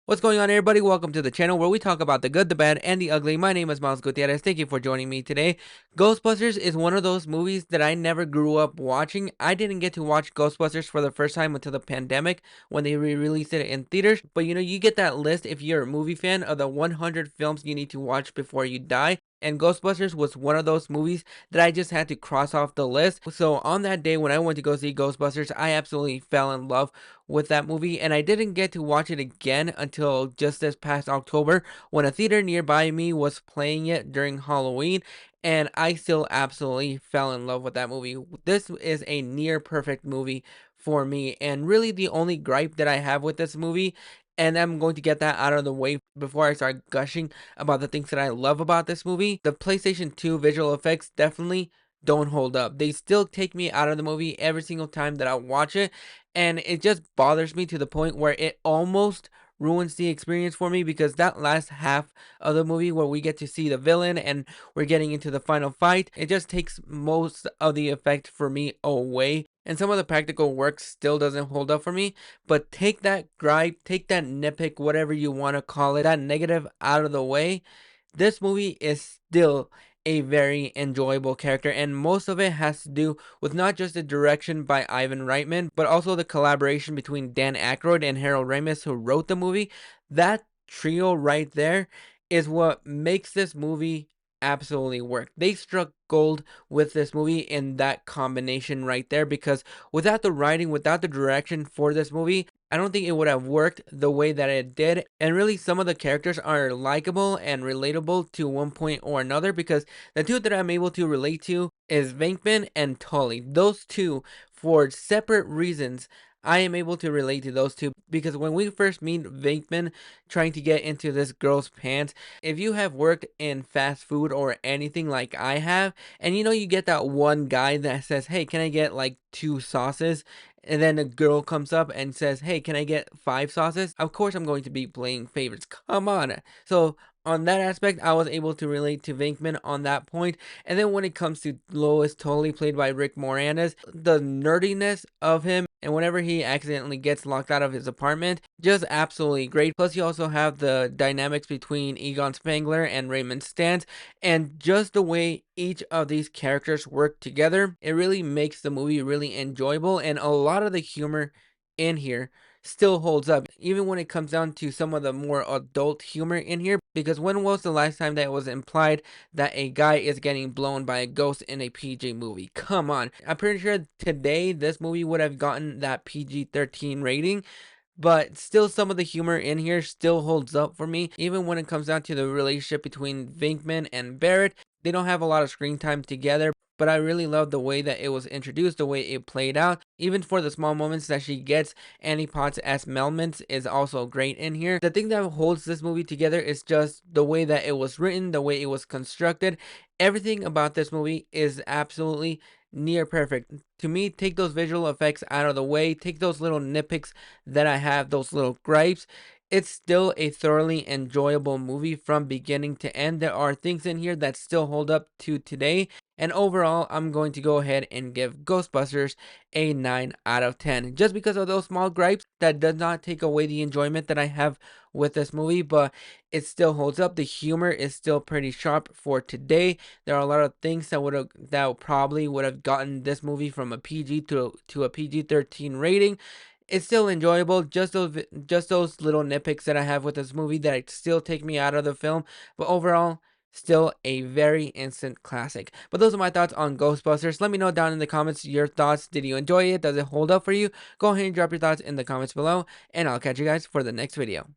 What's going on, everybody? Welcome to the channel where we talk about the good, the bad, and the ugly. My name is Miles Gutierrez. Thank you for joining me today. Ghostbusters is one of those movies that I never grew up watching. I didn't get to watch Ghostbusters for the first time until the pandemic when they re-released it in theaters. But you get that list if you're a movie fan of the 100 films you need to watch before you die. And Ghostbusters was one of those movies that I just had to cross off the list. So on that day when I went to go see Ghostbusters, I absolutely fell in love with that movie, and I didn't get to watch it again until just this past October when a theater nearby me was playing it during Halloween, and I still absolutely fell in love with that movie. This is a near perfect movie for me, and really the only gripe that I have with this movie, and I'm going to get that out of the way before I start gushing about the things that I love about this movie. The PlayStation 2 visual effects definitely don't hold up. They still take me out of the movie every single time that I watch it, and it just bothers me to the point where it almost ruins the experience for me, because that last half of the movie where we get to see the villain and we're getting into the final fight, it just takes most of the effect for me away, and some of the practical work still doesn't hold up for me. But take that gripe, take that nitpick, whatever you want to call it, that negative out of the way. This movie is still a very enjoyable character, and most of it has to do with not just the direction by Ivan Reitman, but also the collaboration between Dan Aykroyd and Harold Ramis, who wrote the movie. That trio right there is what makes this movie absolutely work. They struck gold with this movie in that combination right there, because without the writing, without the direction for this movie, I don't think it would have worked the way that it did. And really, some of the characters are likable and relatable to one point or another, because the two that I'm able to relate to is Venkman and Tully. Those two, for separate reasons, I am able to relate to those two, because when we first meet Venkman trying to get into this girl's pants, if you have worked in fast food or anything like I have, and you get that one guy that says, "Hey, can I get like two sauces?" And then a girl comes up and says, "Hey, can I get five sauces?" Of course, I'm going to be playing favorites. Come on. So, on that aspect, I was able to relate to Venkman on that point. And then when it comes to Lois, totally played by Rick Moranis, the nerdiness of him, and whenever he accidentally gets locked out of his apartment, just absolutely great. Plus, you also have the dynamics between Egon Spangler and Raymond Stantz, and just the way each of these characters work together, it really makes the movie really enjoyable, and a lot of the humor in here still holds up, even when it comes down to some of the more adult humor in here. Because when was the last time that it was implied that a guy is getting blown by a ghost in a PG movie? Come on. I'm pretty sure today this movie would have gotten that PG-13 rating, but still some of the humor in here still holds up for me. Even when it comes down to the relationship between Venkman and Barrett, they don't have a lot of screen time together, but I really love the way that it was introduced, the way it played out. Even for the small moments that she gets, Annie Potts as Melmans is also great in here. The thing that holds this movie together is just the way that it was written, the way it was constructed. Everything about this movie is absolutely near perfect. To me, take those visual effects out of the way, take those little nitpicks that I have, those little gripes. It's still a thoroughly enjoyable movie from beginning to end. There are things in here that still hold up to today. And overall, I'm going to go ahead and give Ghostbusters a 9 out of 10. Just because of those small gripes, that does not take away the enjoyment that I have with this movie, but it still holds up. The humor is still pretty sharp for today. There are a lot of things that probably would have gotten this movie from a PG to a PG-13 rating. It's still enjoyable. Just those little nitpicks that I have with this movie that still take me out of the film, but overall, still a very instant classic. But those are my thoughts on Ghostbusters. Let me know down in the comments your thoughts. Did you enjoy it? Does it hold up for you? Go ahead and drop your thoughts in the comments below, and I'll catch you guys for the next video.